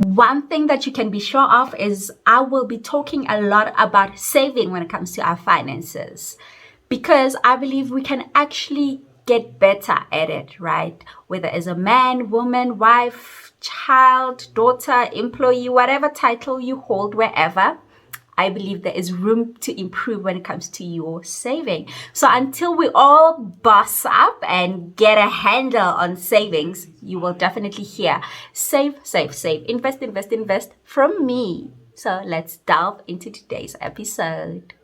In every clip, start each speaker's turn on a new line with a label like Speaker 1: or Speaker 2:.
Speaker 1: One thing that you can be sure of is I will be talking a lot about saving when it comes to our finances, because I believe we can actually get better at it, right? Whether as a man, woman, wife, child, daughter, employee, whatever title you hold, wherever, I believe there is room to improve when it comes to your saving. So until we all boss up and get a handle on savings, you will definitely hear save, save, save, invest, invest, invest from me. So let's delve into today's episode.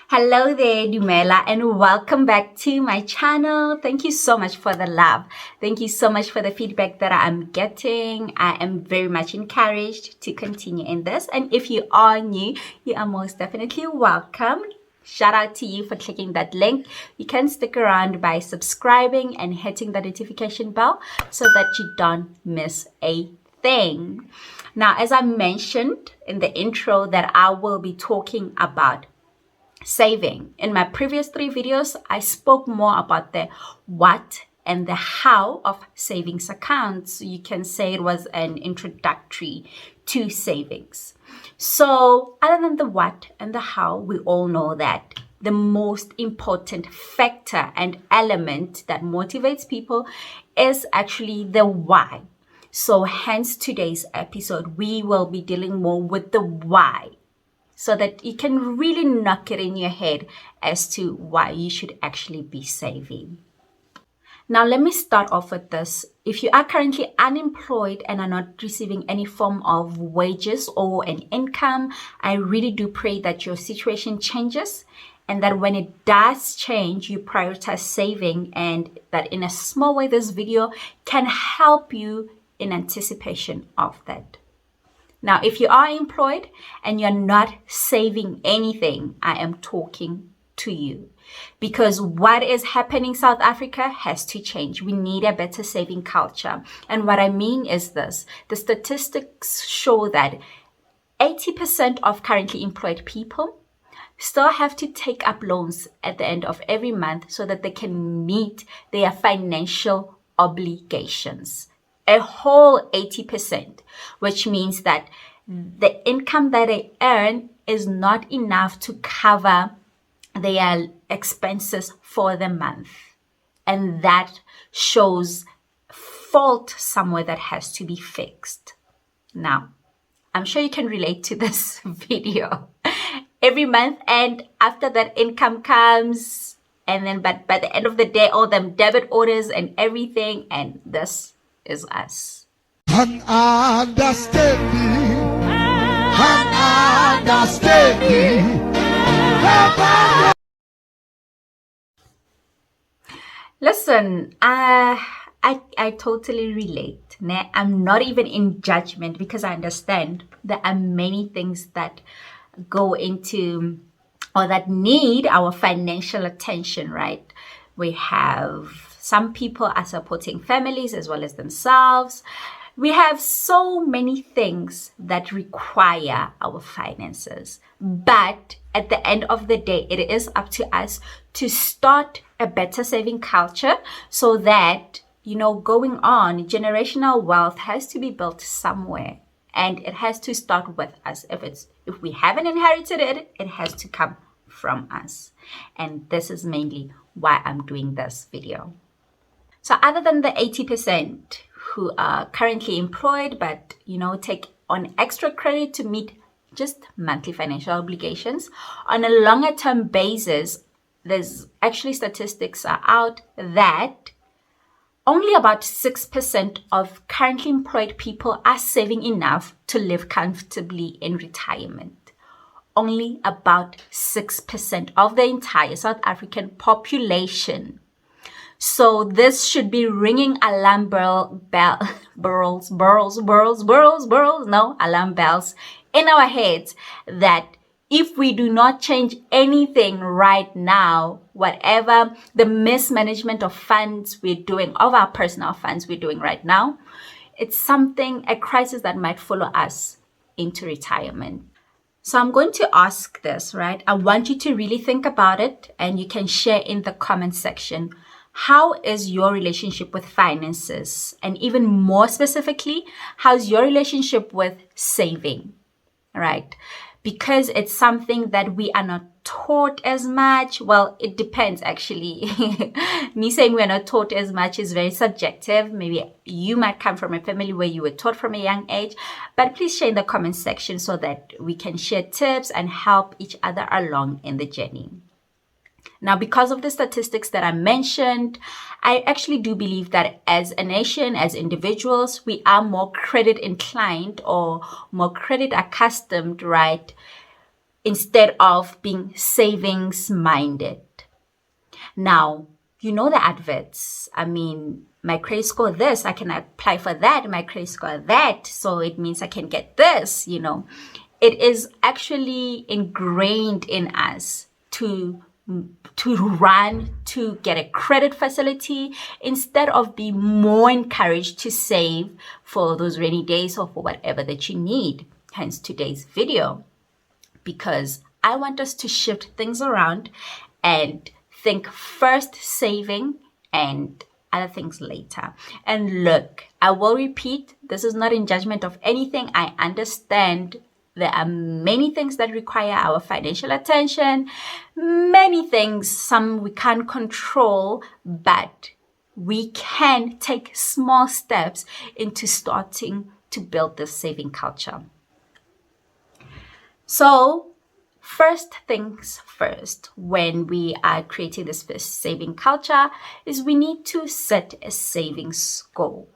Speaker 1: Hello there, dumela, and welcome back to my channel. Thank you so much for the love. Thank you so much for the feedback that I'm getting. I am very much encouraged to continue in this. And if you are new, you are most definitely welcome. Shout out to you for clicking that link. You can stick around by subscribing and hitting the notification bell so that you don't miss a thing. Now, as I mentioned in the intro, that I will be talking about saving. In my previous 3 videos, I spoke more about the what and the how of savings accounts. You can say it was an introductory to savings. So other than the what and the how, we all know that the most important factor and element that motivates people is actually the why. So hence today's episode, we will be dealing more with the why, so that you can really knock it in your head as to why you should actually be saving. Now, let me start off with this. If you are currently unemployed and are not receiving any form of wages or an income, I really do pray that your situation changes, and that when it does change, you prioritize saving, and that in a small way, this video can help you in anticipation of that. Now, if you are employed and you're not saving anything, I am talking to you, because what is happening in South Africa has to change. We need a better saving culture. And what I mean is this: the statistics show that 80% of currently employed people still have to take up loans at the end of every month so that they can meet their financial obligations. A whole 80%, which means that the income that they earn is not enough to cover their expenses for the month. And that shows fault somewhere that has to be fixed. Now, I'm sure you can relate to this video. Every month, and after that income comes, and then but by the end of the day, all them debit orders and everything, and this is us. Listen, I totally relate. I'm not even in judgment, because I understand there are many things that go into or that need our financial attention, right? We have some people are supporting families as well as themselves. We have so many things that require our finances. But at the end of the day, it is up to us to start a better saving culture, so that, going on, generational wealth has to be built somewhere. And it has to start with us. If we haven't inherited it, it has to come from us. And this is mainly why I'm doing this video. So other than the 80% who are currently employed, but, take on extra credit to meet just monthly financial obligations, on a longer term basis, there's actually statistics are out that only about 6% of currently employed people are saving enough to live comfortably in retirement. Only about 6% of the entire South African population. So this should be ringing alarm bells in our heads, that if we do not change anything right now, whatever the mismanagement of funds we're doing, of our personal funds we're doing right now, it's a crisis that might follow us into retirement. So I'm going to ask this, right? I want you to really think about it, and you can share in the comment section. How is your relationship with finances? And even more specifically, how's your relationship with saving, right? Because it's something that we are not taught as much. Well, it depends actually. Me saying we're not taught as much is very subjective. Maybe you might come from a family where you were taught from a young age, but please share in the comment section so that we can share tips and help each other along in the journey. Now, because of the statistics that I mentioned, I actually do believe that as a nation, as individuals, we are more credit inclined or more credit accustomed, right? Instead of being savings minded. Now, you know the adverts. I mean, my credit score this, I can apply for that. My credit score that, so it means I can get this, you know. It is actually ingrained in us to run to get a credit facility instead of be more encouraged to save for those rainy days or for whatever that you need. Hence today's video, because I want us to shift things around and think first saving and other things later. And look, I will repeat, this is not in judgment of anything. I understand there are many things that require our financial attention, many things, some we can't control, but we can take small steps into starting to build this saving culture. So, first things first, when we are creating this saving culture, is we need to set a savings goal.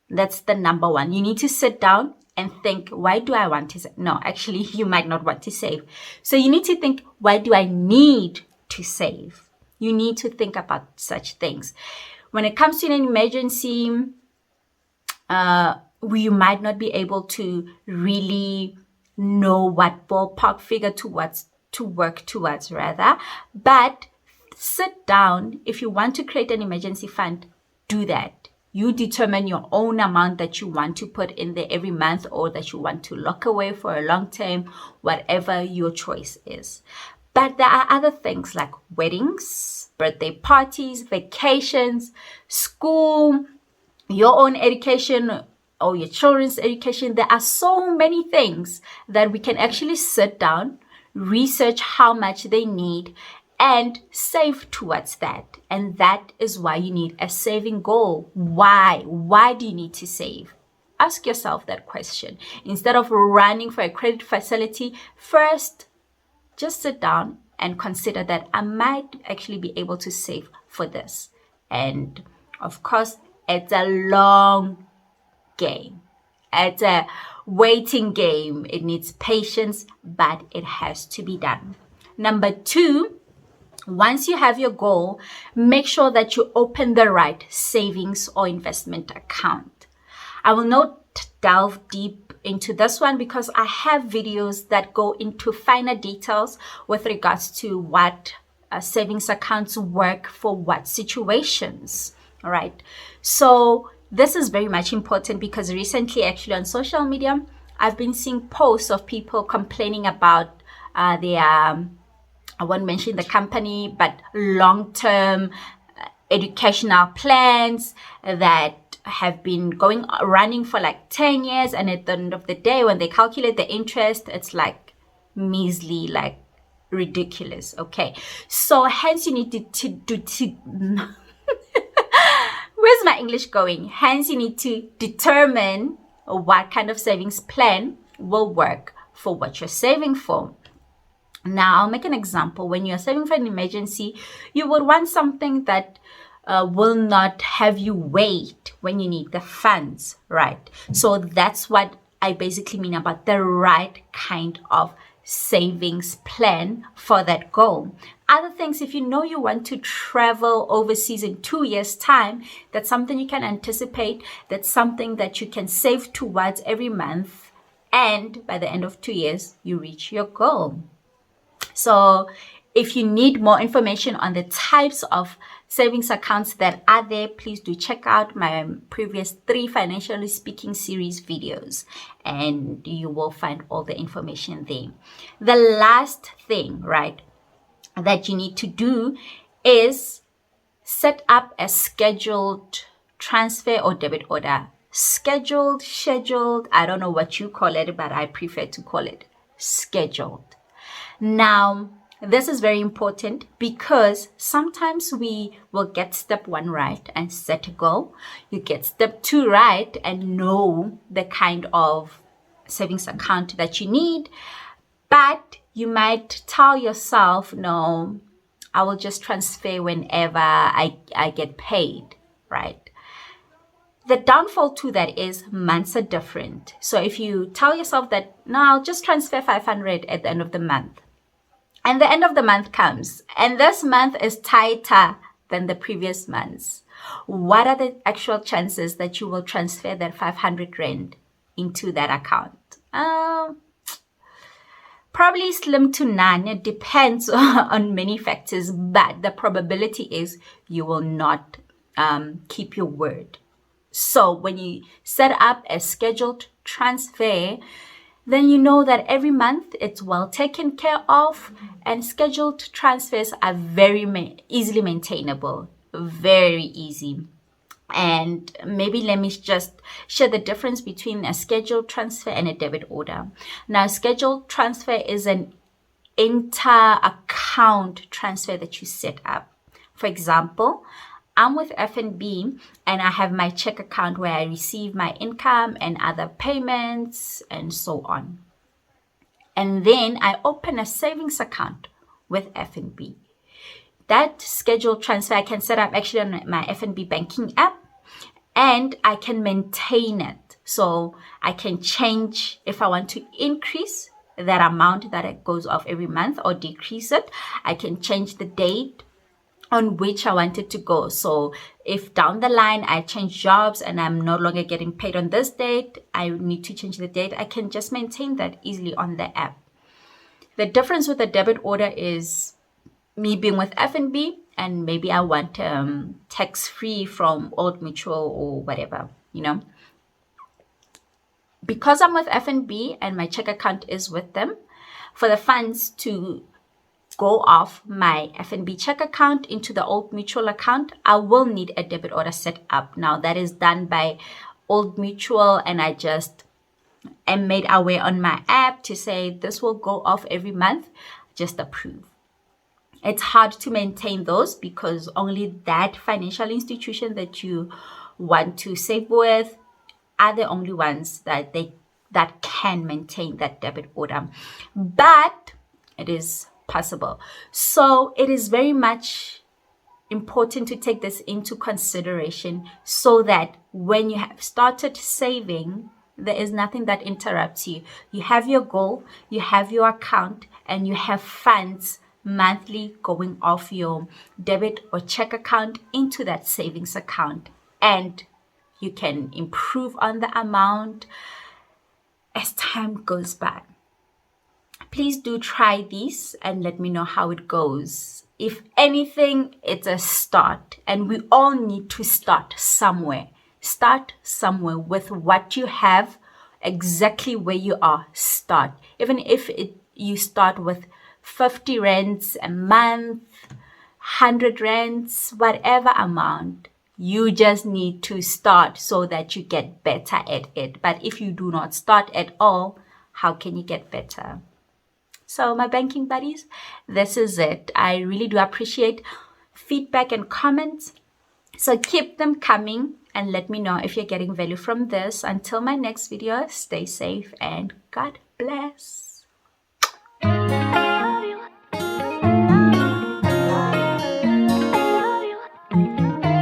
Speaker 1: That's the number one. You need to sit down and think, why do I want to save? No, actually, you might not want to save. So you need to think, why do I need to save? You need to think about such things. When it comes to an emergency, you might not be able to really know what ballpark figure to work towards, rather. But sit down. If you want to create an emergency fund, do that. You determine your own amount that you want to put in there every month, or that you want to lock away for a long term, whatever your choice is. But there are other things like weddings, birthday parties, vacations, school, your own education, or your children's education. There are so many things that we can actually sit down, research how much they need, and save towards that. And that is why you need a saving goal. Why? Why do you need to save? Ask yourself that question. Instead of running for a credit facility, first, just sit down and consider that I might actually be able to save for this. And of course, it's a long game. It's a waiting game. It needs patience, but it has to be done. Number two, once you have your goal, make sure that you open the right savings or investment account. I will not delve deep into this one because I have videos that go into finer details with regards to what savings accounts work for what situations. All right. So this is very much important because recently, actually on social media, I've been seeing posts of people complaining about their I won't mention the company, but long-term educational plans that have been running for like 10 years. And at the end of the day, when they calculate the interest, it's like measly, like ridiculous. Okay. So hence you need to where's my English going? Hence you need to determine what kind of savings plan will work for what you're saving for. Now, I'll make an example. When you're saving for an emergency, you would want something that will not have you wait when you need the funds, right? So that's what I basically mean about the right kind of savings plan for that goal. Other things, if you know you want to travel overseas in 2 years' time, that's something you can anticipate. That's something that you can save towards every month. And by the end of 2 years, you reach your goal. So If you need more information on the types of savings accounts that are there, please do check out my previous 3 financially speaking series videos, and you will find all the information there. The last thing, right, that you need to do is set up a scheduled transfer or debit order. Scheduled, I don't know what you call it, but I prefer to call it scheduled. Now, this is very important because sometimes we will get step 1 right and set a goal. You get step 2 right and know the kind of savings account that you need, but you might tell yourself, no, I will just transfer whenever I get paid, right? The downfall to that is months are different. So if you tell yourself that, no, I'll just transfer 500 at the end of the month, and the end of the month comes, and this month is tighter than the previous months, what are the actual chances that you will transfer that 500 Rand into that account? Probably slim to none. It depends on many factors, but the probability is you will not keep your word. So when you set up a scheduled transfer, then you know that every month it's well taken care of, and scheduled transfers are very easily maintainable, very easy. And maybe let me just share the difference between a scheduled transfer and a debit order. Now, scheduled transfer is an inter-account transfer that you set up. For example, I'm with FNB and I have my check account where I receive my income and other payments and so on. And then I open a savings account with FNB. That scheduled transfer I can set up actually on my FNB banking app, and I can maintain it. So I can change if I want to increase that amount that it goes off every month or decrease it. I can change the date on which I want it to go. So if down the line I change jobs and I'm no longer getting paid on this date, I need to change the date, I can just maintain that easily on the app. The difference with the debit order is me being with FNB and maybe I want tax-free from Old Mutual or whatever, Because I'm with FNB and my check account is with them, for the funds to go off my FNB check account into the Old Mutual account, I will need a debit order set up. Now that is done by Old Mutual, and I just am made aware on my app to say this will go off every month, just approve. It's hard to maintain those because only that financial institution that you want to save with are the only ones that can maintain that debit order. But it is possible. So it is very much important to take this into consideration so that when you have started saving, there is nothing that interrupts you. You have your goal, you have your account, and you have funds monthly going off your debit or check account into that savings account. And you can improve on the amount as time goes by. Please do try these and let me know how it goes. If anything, it's a start, and we all need to start somewhere. Start somewhere with what you have, exactly where you are. Start. Even if you start with 50 rands a month, 100 rands, whatever amount, you just need to start so that you get better at it. But if you do not start at all, how can you get better? So my banking buddies, this is it. I really do appreciate feedback and comments. So keep them coming and let me know if you're getting value from this. Until my next video, stay safe and God bless.